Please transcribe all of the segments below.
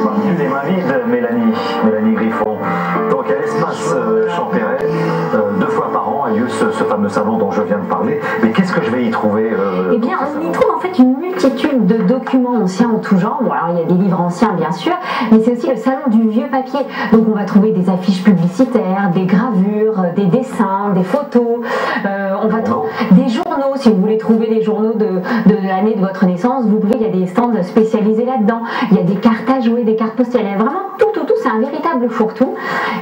sois venue les mains vides, Mélanie Griffon. Donc à l'espace Champéret, 2 fois par an a lieu ce fameux salon dont je viens de parler. Mais qu'est-ce que je vais y trouver Eh bien, on y trouve en fait une multitude de documents anciens en tout genre. Bon, alors il y a des livres anciens bien sûr, mais c'est aussi le salon du vieux papier. Donc on va trouver des affiches publicitaires, des gravures, des dessins, des photos. On va trouver des journaux. Si vous voulez trouver les journaux de l'année de votre naissance, vous pouvez. Il y a des stands spécialisés là-dedans. Il y a des cartes à jouer, des cartes postales. Il y a vraiment tout. C'est un véritable fourre-tout.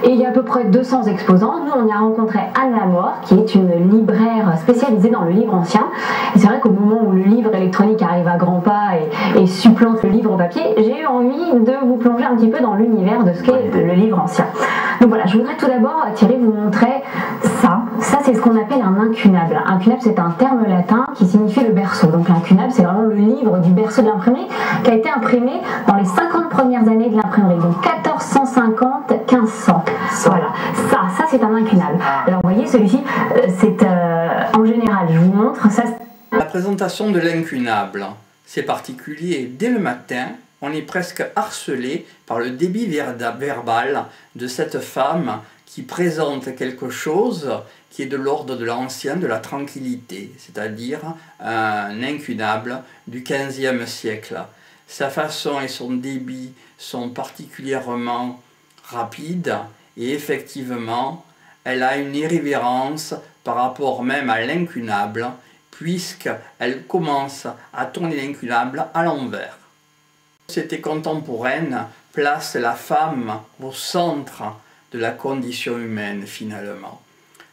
Et il y a à peu près 200 exposants. Nous, on y a rencontré Anne Lamore, qui est une libraire spécialisée dans le livre ancien. Et c'est vrai qu'au moment où le livre électronique arrive à grands pas et supplante le livre au papier, j'ai eu envie de vous plonger un petit peu dans l'univers de ce qu'est le livre ancien. Donc voilà, je voudrais tout d'abord, Thierry, vous montrer ça. Ça, c'est ce qu'on appelle un incunable. Incunable, c'est un terme latin qui signifie le berceau. Donc l'incunable, c'est vraiment le livre du berceau de l'imprimerie qui a été imprimé dans les 50 premières années de l'imprimerie. Donc 1450-1500. Voilà, ça c'est un incunable. Alors vous voyez, celui-ci, c'est en général, je vous montre. Ça. La présentation de l'incunable, c'est particulier. Dès le matin, on est presque harcelé par le débit verbal de cette femme qui présente quelque chose qui est de l'ordre de l'ancien, de la tranquillité, c'est-à-dire un incunable du XVe siècle. Sa façon et son débit sont particulièrement rapides et effectivement, elle a une irrévérence par rapport même à l'incunable, puisqu'elle commence à tourner l'incunable à l'envers. La société contemporaine place la femme au centre de la condition humaine finalement.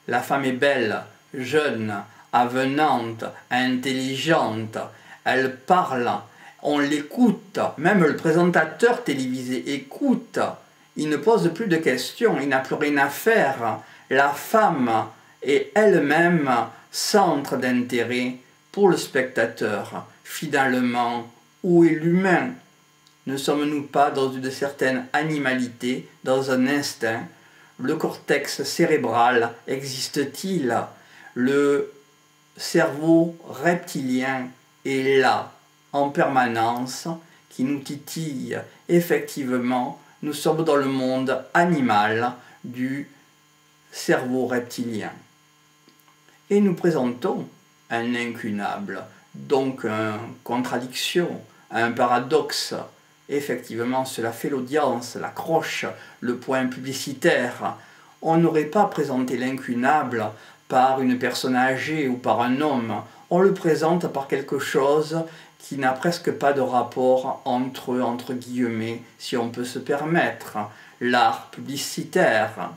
La femme est belle, jeune, avenante, intelligente, elle parle, on l'écoute, même le présentateur télévisé écoute, il ne pose plus de questions, il n'a plus rien à faire. La femme est elle-même centre d'intérêt pour le spectateur. Finalement, où est l'humain? Ne sommes-nous pas dans une certaine animalité, dans un instinct? Le cortex cérébral existe-t-il? Le cerveau reptilien est là, en permanence, qui nous titille. Effectivement, nous sommes dans le monde animal du cerveau reptilien. Et nous présentons un incunable, donc une contradiction, un paradoxe. Effectivement, cela fait l'audience, l'accroche, le point publicitaire. On n'aurait pas présenté l'incunable par une personne âgée ou par un homme. On le présente par quelque chose qui n'a presque pas de rapport entre guillemets, si on peut se permettre, l'art publicitaire.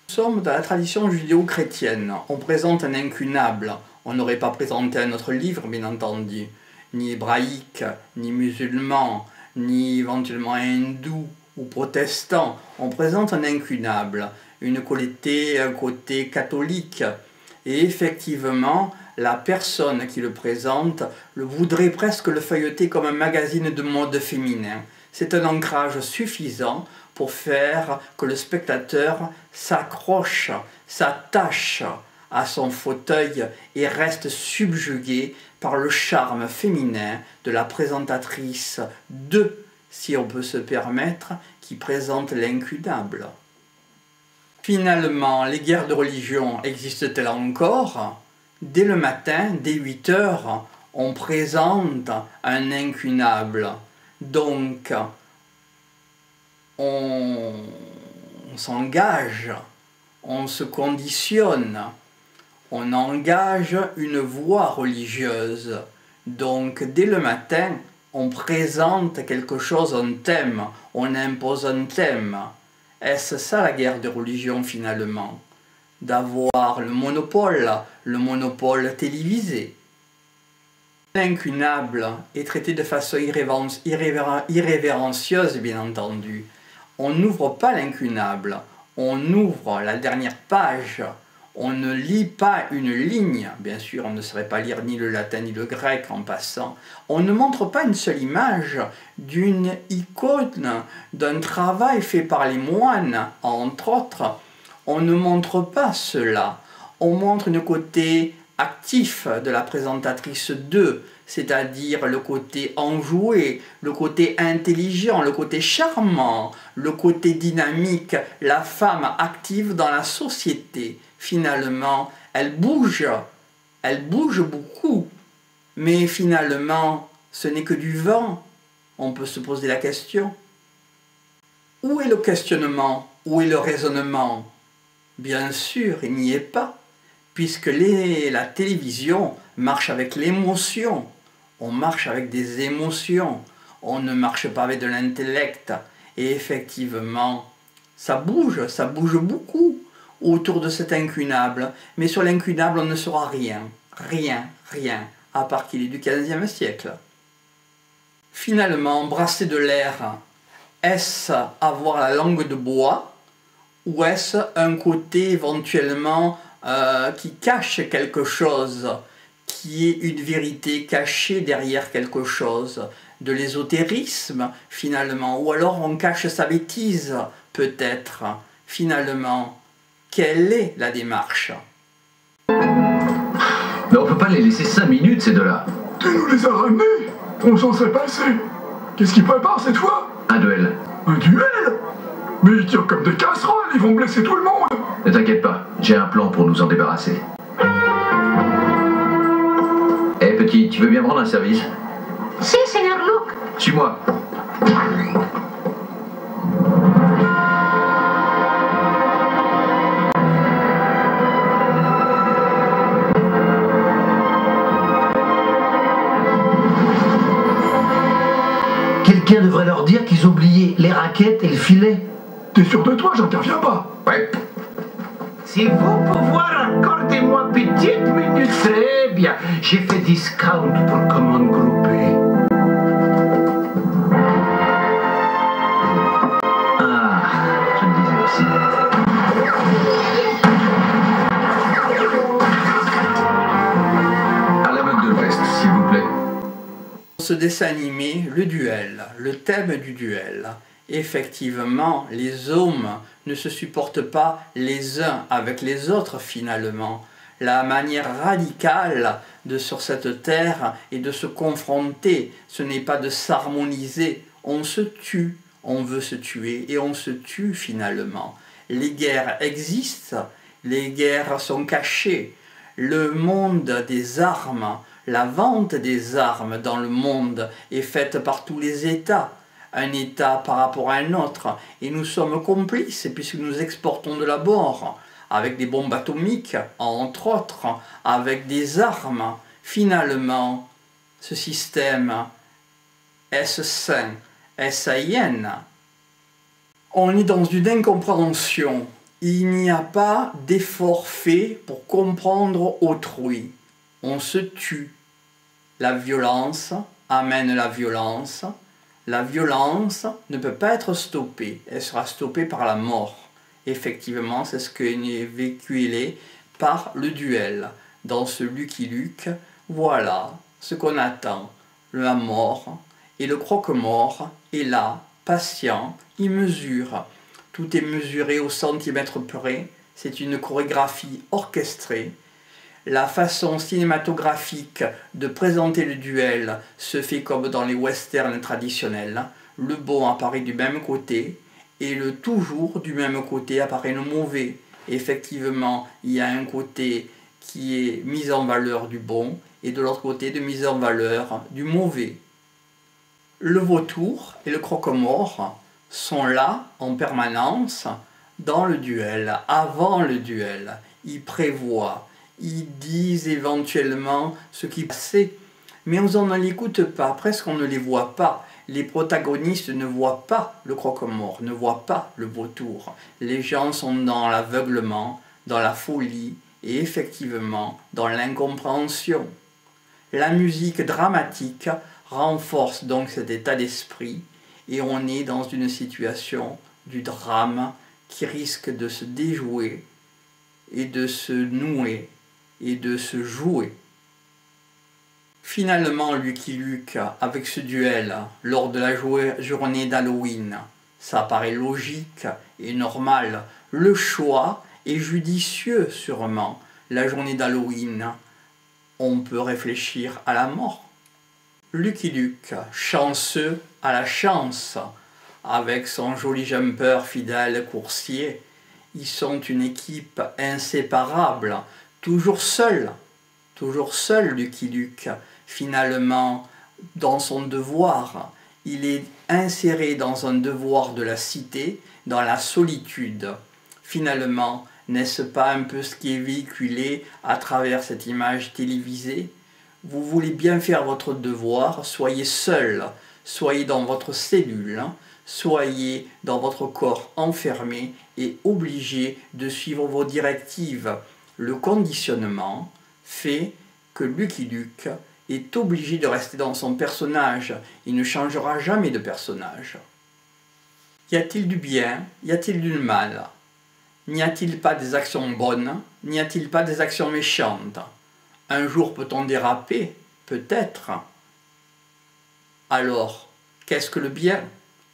Nous sommes dans la tradition judéo-chrétienne. On présente un incunable. On n'aurait pas présenté un autre livre, bien entendu, ni hébraïque, ni musulman, ni éventuellement hindou ou protestant. On présente un incunable, un côté catholique. Et effectivement, la personne qui le présente voudrait presque le feuilleter comme un magazine de mode féminin. C'est un ancrage suffisant pour faire que le spectateur s'accroche, s'attache à son fauteuil et reste subjugué par le charme féminin de la présentatrice si on peut se permettre, qui présente l'incunable. Finalement, les guerres de religion existent-elles encore? Dès le matin, dès 8 heures, on présente un incunable. Donc, on s'engage, on se conditionne, on engage une voie religieuse. Donc, dès le matin, on présente quelque chose, un thème, on impose un thème. Est-ce ça la guerre de religion finalement? D'avoir le monopole télévisé. L'incunable est traité de façon irrévérencieuse, bien entendu. On n'ouvre pas l'incunable, on ouvre la dernière page. On ne lit pas une ligne, bien sûr, on ne saurait pas lire ni le latin ni le grec en passant. On ne montre pas une seule image d'une icône, d'un travail fait par les moines, entre autres. On ne montre pas cela. On montre un côté actif de la présentatrice 2, c'est-à-dire le côté enjoué, le côté intelligent, le côté charmant, le côté dynamique, la femme active dans la société. Finalement, elle bouge beaucoup, mais finalement, ce n'est que du vent. On peut se poser la question. Où est le questionnement? Où est le raisonnement? Bien sûr, il n'y est pas, puisque la télévision marche avec l'émotion. On marche avec des émotions, on ne marche pas avec de l'intellect. Et effectivement, ça bouge beaucoup autour de cet incunable. Mais sur l'incunable, on ne saura rien, à part qu'il est du XVe siècle. Finalement, brasser de l'air, est-ce avoir la langue de bois, ou est-ce un côté éventuellement qui cache quelque chose, qui est une vérité cachée derrière quelque chose, de l'ésotérisme finalement, ou alors on cache sa bêtise peut-être. Finalement, quelle est la démarche? Mais on peut pas les laisser 5 minutes ces deux-là. Tu nous les as ramenés. On s'en serait passé. Qu'est-ce qu'ils préparent cette fois? Un duel. Un duel? Mais ils tirent comme des casseroles, ils vont blesser tout le monde. Ne t'inquiète pas, j'ai un plan pour nous en débarrasser. Eh petit, tu veux bien prendre un service? Si, Seigneur Luke. Suis-moi. Quelqu'un devrait leur dire qu'ils ont oublié les raquettes et le filet. T'es sûr de toi? J'interviens pas. Ouais. Si vous pouvoir accorder-moi petite minute, très bien. J'ai fait discount pour commande groupée. Ah, je me disais aussi. À la mode de l'Ouest, s'il vous plaît. Ce dessin animé, le duel, le thème du duel. Effectivement, les hommes ne se supportent pas les uns avec les autres finalement. La manière radicale de sur cette terre est de se confronter, ce n'est pas de s'harmoniser. On se tue, on veut se tuer et on se tue finalement. Les guerres existent, les guerres sont cachées. Le monde des armes, la vente des armes dans le monde est faite par tous les États. Un État par rapport à un autre, et nous sommes complices puisque nous exportons de la bord, avec des bombes atomiques, entre autres, avec des armes. Finalement, ce système, est-ce sain, est-ce sain? On est dans une incompréhension. Il n'y a pas d'effort fait pour comprendre autrui. On se tue. La violence amène la violence. La violence ne peut pas être stoppée, elle sera stoppée par la mort. Effectivement, c'est ce qui est véhiculé par le duel. Dans ce Lucky Luke, voilà ce qu'on attend, la mort. Et le croque-mort est là, patient, il mesure. Tout est mesuré au centimètre près, c'est une chorégraphie orchestrée. La façon cinématographique de présenter le duel se fait comme dans les westerns traditionnels. Le bon apparaît du même côté et le toujours du même côté apparaît le mauvais. Effectivement, il y a un côté qui est mis en valeur du bon et de l'autre côté de mise en valeur du mauvais. Le vautour et le croque-mort sont là en permanence dans le duel, avant le duel. Ils prévoient. Ils disent éventuellement ce qui passait, mais on ne l'écoute pas, presque on ne les voit pas. Les protagonistes ne voient pas le croque-mort, ne voient pas le vautour. Les gens sont dans l'aveuglement, dans la folie et effectivement dans l'incompréhension. La musique dramatique renforce donc cet état d'esprit et on est dans une situation du drame qui risque de se déjouer et de se nouer et de se jouer. Finalement, Lucky Luke, avec ce duel, lors de la journée d'Halloween, ça paraît logique et normal. Le choix est judicieux sûrement. La journée d'Halloween, on peut réfléchir à la mort. Lucky Luke, chanceux à la chance, avec son joli jumper fidèle coursier, ils sont une équipe inséparable, toujours seul Lucky Luke, finalement dans son devoir. Il est inséré dans un devoir de la cité, dans la solitude. Finalement, n'est-ce pas un peu ce qui est véhiculé à travers cette image télévisée? Vous voulez bien faire votre devoir, soyez seul, soyez dans votre cellule, soyez dans votre corps enfermé et obligé de suivre vos directives. Le conditionnement fait que Lucky Luke est obligé de rester dans son personnage. Il ne changera jamais de personnage. Y a-t-il du bien? Y a-t-il du mal? N'y a-t-il pas des actions bonnes? N'y a-t-il pas des actions méchantes? Un jour peut-on déraper? Peut-être. Alors, qu'est-ce que le bien?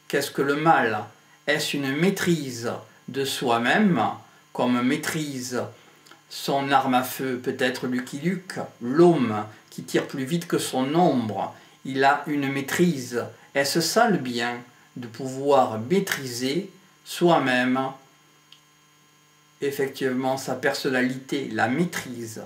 Qu'est-ce que le mal? Est-ce une maîtrise de soi-même, comme maîtrise son arme à feu, peut-être Lucky Luke, l'homme qui tire plus vite que son ombre? Il a une maîtrise. Est-ce ça le bien? De pouvoir maîtriser soi-même, effectivement, sa personnalité, la maîtrise.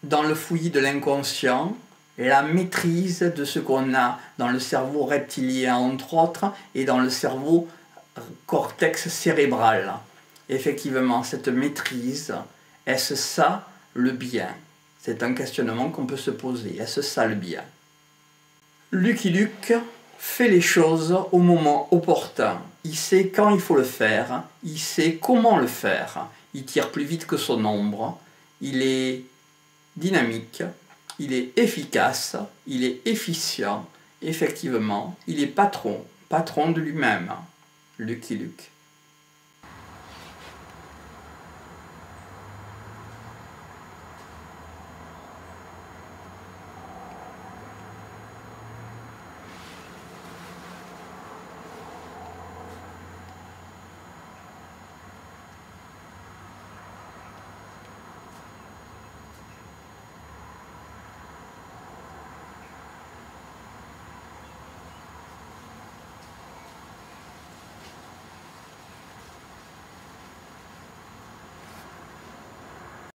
Dans le fouillis de l'inconscient, la maîtrise de ce qu'on a dans le cerveau reptilien, entre autres, et dans le cerveau cortex cérébral. Effectivement, cette maîtrise, est-ce ça le bien? C'est un questionnement qu'on peut se poser. Est-ce ça le bien? Lucky Luke fait les choses au moment opportun. Il sait quand il faut le faire, il sait comment le faire. Il tire plus vite que son ombre, il est dynamique, il est efficace, il est efficient. Effectivement, il est patron de lui-même, Lucky Luke.